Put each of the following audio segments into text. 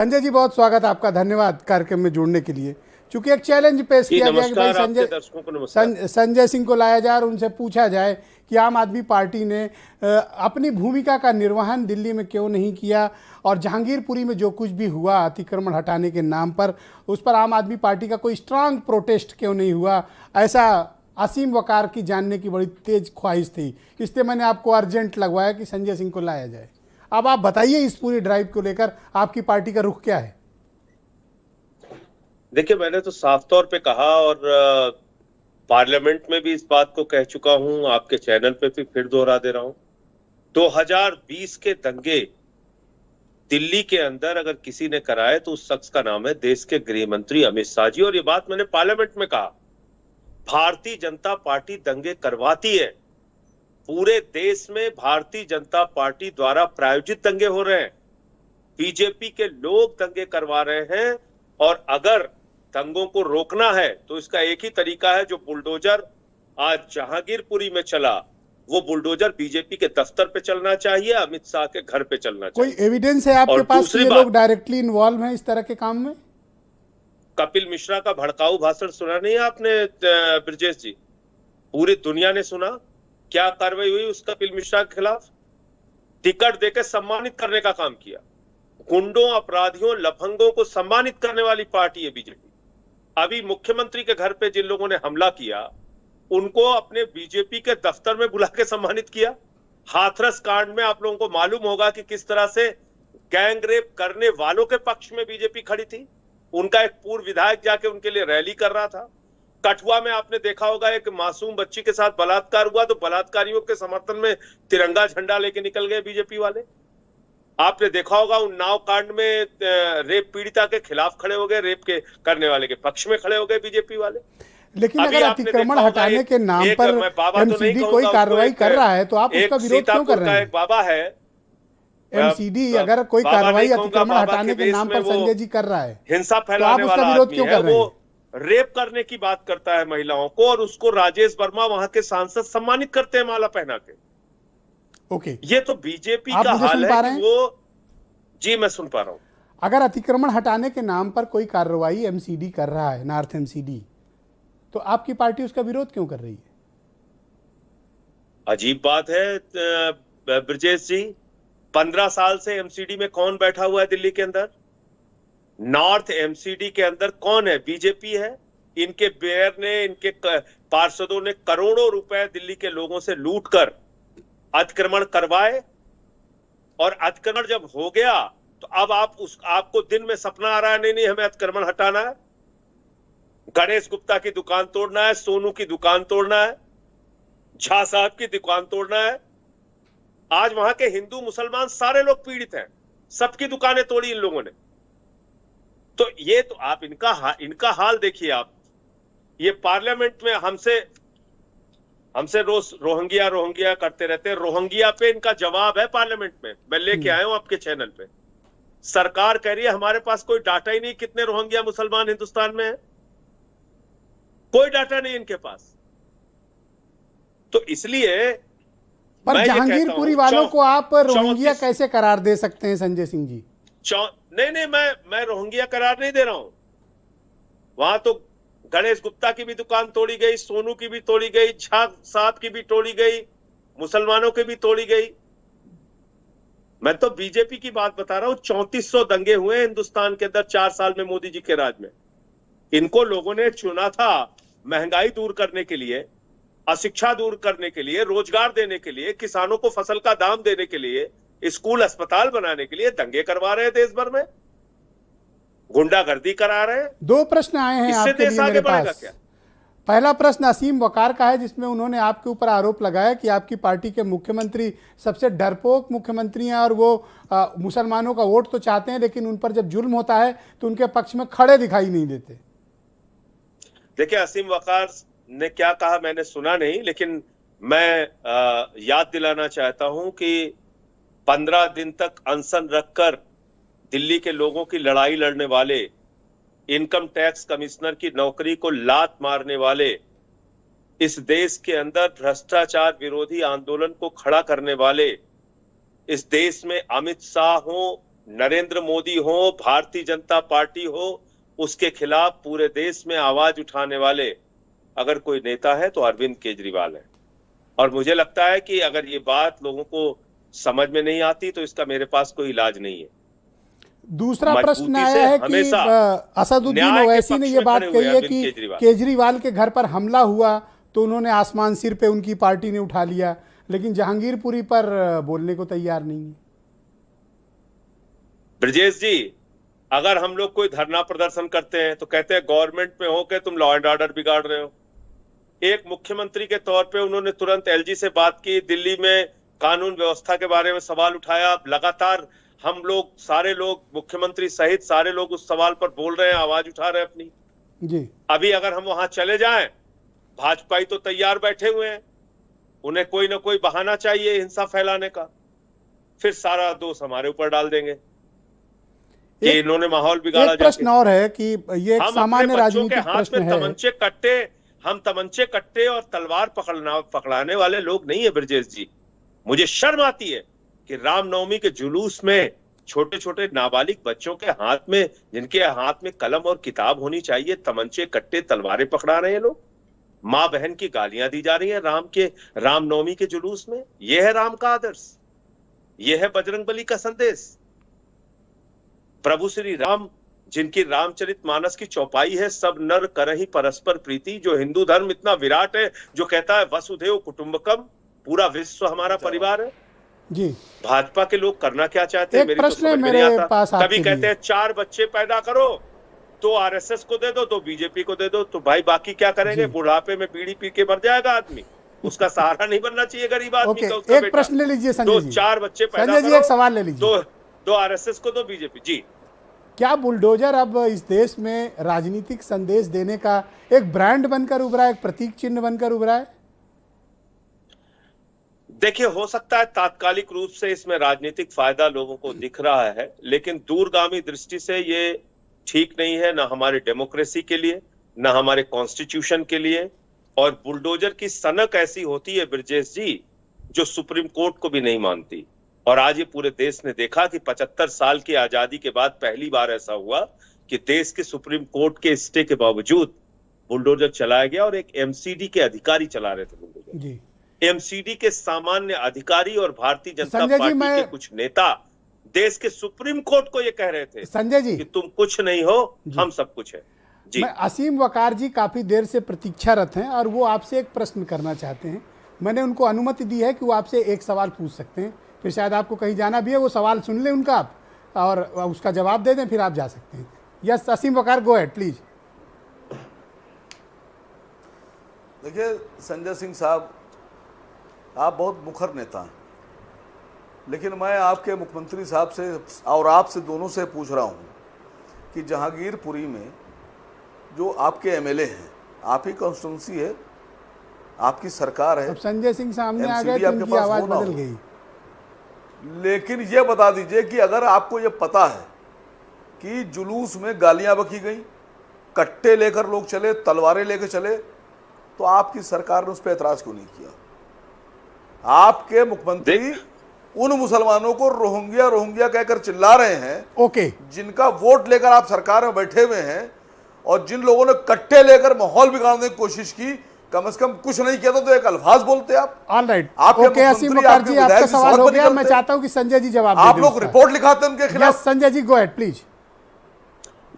संजय जी, बहुत स्वागत आपका, धन्यवाद कार्यक्रम में जुड़ने के लिए। चूंकि एक चैलेंज पेश किया गया कि भाई संजय सिंह को लाया जाए और उनसे पूछा जाए कि आम आदमी पार्टी ने अपनी भूमिका का निर्वहन दिल्ली में क्यों नहीं किया, और जहांगीरपुरी में जो कुछ भी हुआ अतिक्रमण हटाने के नाम पर, उस पर आम आदमी पार्टी का कोई स्ट्रांग प्रोटेस्ट क्यों नहीं हुआ। ऐसा असीम वकार की जानने की बड़ी तेज ख्वाहिश थी, इसलिए मैंने आपको अर्जेंट लगवाया कि संजय सिंह को लाया जाए। अब आप बताइए, इस पूरी ड्राइव को लेकर आपकी पार्टी का रुख क्या है? देखिए, मैंने तो साफ तौर पे कहा और पार्लियामेंट में भी इस बात को कह चुका हूं, आपके चैनल पे भी फिर दोहरा दे रहा हूं। 2020 के दंगे दिल्ली के अंदर अगर किसी ने कराए तो उस शख्स का नाम है देश के गृह मंत्री अमित शाह जी। और ये बात मैंने पार्लियामेंट में कहा, भारतीय जनता पार्टी दंगे करवाती है। पूरे देश में भारतीय जनता पार्टी द्वारा प्रायोजित दंगे हो रहे हैं, बीजेपी के लोग दंगे करवा रहे हैं। और अगर दंगों को रोकना है तो इसका एक ही तरीका है, जो बुलडोजर आज जहांगीरपुरी में चला, वो बुलडोजर बीजेपी के दफ्तर पे चलना चाहिए, अमित शाह के घर पे चलना चाहिए। कोई एविडेंस है आपके पास कि ये लोग डायरेक्टली इन्वॉल्व हैं इस तरह के काम में? कपिल मिश्रा का भड़काऊ भाषण सुना नहीं आपने ब्रजेश जी? पूरी दुनिया ने सुना। क्या कार्रवाई हुई उस कपिल मिश्रा के खिलाफ? टिकट देकर सम्मानित करने का काम किया। गुंडों, अपराधियों, लफंगों को सम्मानित करने वाली पार्टी है बीजेपी। अभी मुख्यमंत्री के घर पे जिन लोगों ने हमला किया, उनको अपने बीजेपी के दफ्तर में बुला के सम्मानित किया। हाथरस कांड में आप लोगों को मालूम होगा कि किस तरह से गैंग रेप करने वालों के पक्ष में बीजेपी खड़ी थी। उनका एक पूर्व विधायक जाके उनके लिए रैली कर रहा था। कठुआ में आपने देखा होगा, एक मासूम बच्ची के साथ बलात्कार हुआ तो बलात्कारियों के समर्थन में तिरंगा झंडा लेके निकल गए बीजेपी वाले। आपने देखा होगा उन्नाव कांड में रेप पीड़िता के खिलाफ खड़े हो गए, रेप के करने वाले के पक्ष में खड़े हो गए बीजेपी वाले। लेकिन अगर अतिक्रमण हटाने के नाम पर एमसीडी कोई कार्रवाई कर रहा है तो आप उसका विरोध क्यों कर रहे हैं? एक बाबा है एमसीडी, अगर कोई कार्रवाई अतिक्रमण हटाने के नाम पर संजय जी कर रहा है, हिंसा तो फैलाने आप उसका वाला विरोध क्यों कर रहे हैं? रेप करने की बात करता है महिलाओं को, और उसको राजेश वर्मा वहां के सांसद सम्मानित करते हैं माला पहना के। ओके, ये तो बीजेपी का हाल है कि वो। जी, मैं सुन पा रहा हूं। अगर अतिक्रमण हटाने के नाम पर कोई कार्रवाई एमसीडी कर रहा है, नॉर्थ एमसीडी, तो आपकी पार्टी उसका विरोध क्यों कर रही है? अजीब बात है ब्रजेश जी, 15 साल से एमसीडी में कौन बैठा हुआ है दिल्ली के अंदर? नॉर्थ एमसीडी के अंदर कौन है? बीजेपी है। इनके मेयर ने, इनके पार्षदों ने करोड़ों रुपए दिल्ली के लोगों से लूटकर अतिक्रमण करवाए। और अतिक्रमण जब हो गया तो अब आपको दिन में सपना आ रहा है, नहीं हमें अतिक्रमण हटाना है, गणेश गुप्ता की दुकान तोड़ना है, सोनू की दुकान तोड़ना है, झा साहब की दुकान तोड़ना है। आज वहां के हिंदू मुसलमान सारे लोग पीड़ित हैं, सबकी दुकानें तोड़ी इन लोगों ने। तो ये तो आप इनका हाल देखिए। आप ये पार्लियामेंट में हमसे रोज रोहिंग्या करते रहते हैं। रोहिंग्या पे इनका जवाब है पार्लियामेंट में, मैं लेके आया हूं आपके चैनल पे। सरकार कह रही है हमारे पास कोई डाटा ही नहीं कितने रोहिंग्या मुसलमान हिंदुस्तान में है, कोई डाटा नहीं इनके पास। तो इसलिए पर जहांगीरपुरी वालों को आप रोहिंग्या कैसे करार दे सकते हैं संजय सिंह जी? नहीं, मैं रोहिंग्या करार नहीं दे रहा हूं। वहां तो गणेश गुप्ता की भी दुकान तोड़ी गई, सोनू की भी तोड़ी गई, झा साहब की भी तोड़ी गई, मुसलमानों की भी तोड़ी गई। मैं तो बीजेपी की बात बता रहा हूं। 3400 दंगे हुए हिंदुस्तान के अंदर 4 साल में मोदी जी के राज में। इनको लोगों ने चुना था महंगाई दूर करने के लिए, अशिक्षा दूर करने के लिए, रोजगार देने के लिए, किसानों को फसल का दाम देने के लिए, स्कूल अस्पताल बनाने के लिए। दंगे करवा रहे हैं देश भर में, गुंडागर्दी करा रहे हैं। 2 प्रश्न आए हैं आपके लिए मेरे पास। पहला प्रश्न असीम वकार का है, जिसमें उन्होंने आपके ऊपर आरोप लगाया कि आपकी पार्टी के मुख्यमंत्री सबसे डरपोक मुख्यमंत्री हैं और वो मुसलमानों का वोट तो चाहते हैं, लेकिन उन पर जब जुल्म होता है तो उनके पक्ष में खड़े दिखाई नहीं देते। देखिए, असीम वकार ने क्या कहा मैंने सुना नहीं, लेकिन मैं याद दिलाना चाहता हूं कि 15 दिन तक अनशन रखकर दिल्ली के लोगों की लड़ाई लड़ने वाले, इनकम टैक्स कमिश्नर की नौकरी को लात मारने वाले, इस देश के अंदर भ्रष्टाचार विरोधी आंदोलन को खड़ा करने वाले, इस देश में अमित शाह हो, नरेंद्र मोदी हो, भारतीय जनता पार्टी हो, उसके खिलाफ पूरे देश में आवाज उठाने वाले अगर कोई नेता है तो अरविंद केजरीवाल है। और मुझे लगता है कि अगर ये बात लोगों को समझ में नहीं आती तो इसका मेरे पास कोई इलाज नहीं है। दूसरा प्रश्न आया है कि असदुद्दीन ओवैसी ने ये बात कही है कि केजरीवाल के घर पर हमला हुआ तो उन्होंने आसमान सिर पे उनकी पार्टी ने उठा लिया, लेकिन जहांगीरपुरी पर बोलने को तैयार नहीं है। ब्रजेश जी, अगर हम लोग कोई धरना प्रदर्शन करते हैं तो कहते हैं गवर्नमेंट में हो के तुम लॉ एंड ऑर्डर बिगाड़ रहे हो। एक मुख्यमंत्री के तौर पे उन्होंने तुरंत एलजी से बात की, दिल्ली में कानून व्यवस्था के बारे में सवाल उठाया। लगातार हम लोग, सारे लोग, मुख्यमंत्री सहित सारे लोग उस सवाल पर बोल रहे हैं, आवाज उठा रहे हैं अपनी जी। अभी अगर हम वहां चले जाएं, भाजपाई तो तैयार बैठे हुए हैं, उन्हें कोई ना कोई बहाना चाहिए हिंसा फैलाने का, फिर सारा दोष हमारे ऊपर डाल देंगे कि इन्होंने माहौल बिगाड़ा। एक प्रश्न और है कि ये एक सामान्य राजनीतिक प्रश्न है। हम तमंचे कट्टे और तलवार पकड़ाने वाले लोग नहीं है ब्रजेश जी। मुझे शर्म आती है कि रामनवमी के जुलूस में छोटे छोटे नाबालिग बच्चों के हाथ में, जिनके हाथ में कलम और किताब होनी चाहिए, तमंचे कट्टे तलवारें पकड़ा रहे हैं लोग। मां बहन की गालियां दी जा रही है रामनवमी के जुलूस में। यह है राम का आदर्श, यह है बजरंगबली का संदेश। प्रभु श्री राम, जिनकी रामचरितमानस की चौपाई है, सब नर करहि परस्पर प्रीति, जो हिंदू धर्म इतना विराट है, जो कहता है वसुधैव कुटुंबकम, पूरा विश्व हमारा परिवार है जी। भाजपा के लोग करना क्या चाहते हैं मेरे को समझ में नहीं आता। कभी कहते हैं 4 बच्चे पैदा करो तो आरएसएस को दे दो, तो बीजेपी को दे दो, तो भाई बाकी क्या करेंगे? बुढ़ापे में बीड़ी पी के मर जाएगा आदमी, उसका सहारा नहीं बनना चाहिए गरीब आदमी का। उसका एक प्रश्न ले लीजिए संजय जी। 4 बच्चे पैदा करो, एक सवाल ले लीजिए। दो आरएसएस को, दो बीजेपी। जी, क्या बुलडोजर अब इस देश में राजनीतिक संदेश देने का एक ब्रांड बनकर उभरा है, एक प्रतीक चिन्ह बनकर उभरा है? देखिए, हो सकता है तात्कालिक रूप से इसमें राजनीतिक फायदा लोगों को दिख रहा है, लेकिन दूरगामी दृष्टि से ये ठीक नहीं है, ना हमारे डेमोक्रेसी के लिए, ना हमारे कॉन्स्टिट्यूशन के लिए। और बुलडोजर की सनक ऐसी होती है ब्रजेश जी, जो सुप्रीम कोर्ट को भी नहीं मानती। और आज ये पूरे देश ने देखा कि 75 साल की आजादी के बाद पहली बार ऐसा हुआ कि देश के सुप्रीम कोर्ट के स्टे के बावजूद बुलडोजर चलाया गया, और एक एमसीडी के अधिकारी चला रहे थे बुलडोजर जी। एमसीडी के सामान्य अधिकारी और भारतीय जनता पार्टी के कुछ नेता देश के सुप्रीम कोर्ट को ये कह रहे थे, संजय जी, कि तुम कुछ नहीं हो, हम सब कुछ है जी। असीम वकार जी काफी देर से प्रतीक्षारत हैं और वो आपसे एक प्रश्न करना चाहते हैं। मैंने उनको अनुमति दी है कि वो आपसे एक सवाल पूछ सकते हैं, फिर शायद आपको कहीं जाना भी है, वो सवाल सुन लें उनका आप और उसका जवाब दे दें, फिर आप जा सकते हैं। Yes Aseem Waqar, go ahead please. देखिए संजय सिंह साहब, आप बहुत मुखर नेता हैं, लेकिन मैं आपके मुख्यमंत्री साहब से और आपसे दोनों से पूछ रहा हूं कि जहांगीरपुरी में जो आपके एमएलए हैं, आप ही कॉन्स्टिट्यूंसी है, आपकी सरकार है, अब संजय सिंह सामने आ गए तो उनकी आवाज बदल गई। लेकिन ये बता दीजिए कि अगर आपको ये पता है कि जुलूस में गालियां बकी गई, कट्टे लेकर लोग चले, तलवारें लेकर चले, तो आपकी सरकार ने उस पर एतराज क्यों नहीं किया? आपके मुख्यमंत्री उन मुसलमानों को रोहिंग्या कहकर चिल्ला रहे हैं, जिनका वोट लेकर आप सरकार में बैठे हुए हैं, और जिन लोगों ने कट्टे लेकर माहौल बिगाड़ने की कोशिश की, कम से कम कुछ नहीं किया तो एक अल्फाज बोलते आप। ऑलराइट, ओके असीम वकार जी, आपका सवाल हो गया। मैं चाहता हूं कि संजय जी जवाब दें। आप लोग रिपोर्ट लिखाते हैं उनके खिलाफ। संजय जी गो अहेड प्लीज।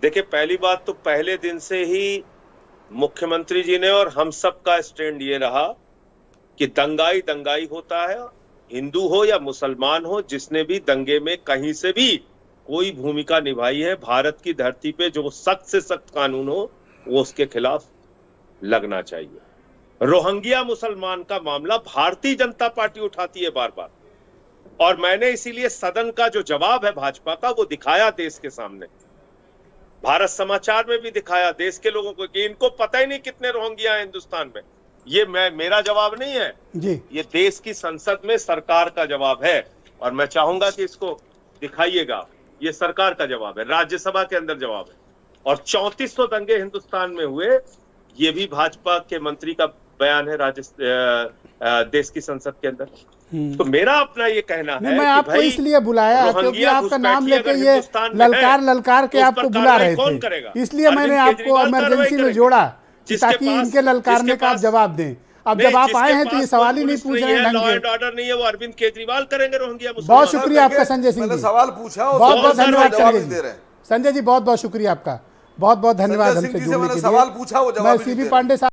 देखिए, पहली बात तो पहले दिन से ही मुख्यमंत्री जी ने और हम सब का स्टैंड ये रहा कि दंगाई होता है, हिंदू हो या मुसलमान हो, जिसने भी दंगे में कहीं से भी कोई भूमिका निभाई है भारत की धरती पे, जो सख्त से सख्त कानून हो, वो उसके खिलाफ लगना चाहिए। रोहिंग्या मुसलमान का मामला भारतीय जनता पार्टी उठाती है बार बार, और मैंने इसीलिए सदन का जो जवाब है भाजपा का, वो दिखाया देश के सामने, भारत समाचार में भी दिखाया देश के लोगों को, कि इनको पता ही नहीं कितने रोहिंग्या हैं हिंदुस्तान में। ये मेरा जवाब नहीं है जी, ये देश की संसद में सरकार का जवाब है, और मैं चाहूंगा कि इसको दिखाइएगा। ये सरकार का जवाब है, राज्यसभा के अंदर जवाब है। और 3400 दंगे हिंदुस्तान में हुए, ये भी भाजपा के मंत्री का बयान है देश की संसद के अंदर। तो मेरा अपना ये कहना है मैं कि आपको भाई इसलिए बुलाया क्योंकि आपका नाम लेके ये ललकार के आपको बुला रहे थे, इसलिए मैंने आपको इमरजेंसी में जोड़ा ताकि इनके ललकारने का आप जवाब दें। अब जब आप आए हैं तो ये सवाल ही नहीं पूछ रहे हैं, लॉ एंड ऑर्डर नहीं है, वो अरविंद केजरीवाल करेंगे रोहिंग्या मुसलमान। बहुत शुक्रिया आपका संजय सिंह जी, सवाल पूछा, बहुत बहुत धन्यवाद संजय जी, बहुत बहुत शुक्रिया आपका, बहुत बहुत धन्यवाद हमसे जुड़ने के लिए। सवाल पूछा, वो जवाब मैं सीबी पांडे साहब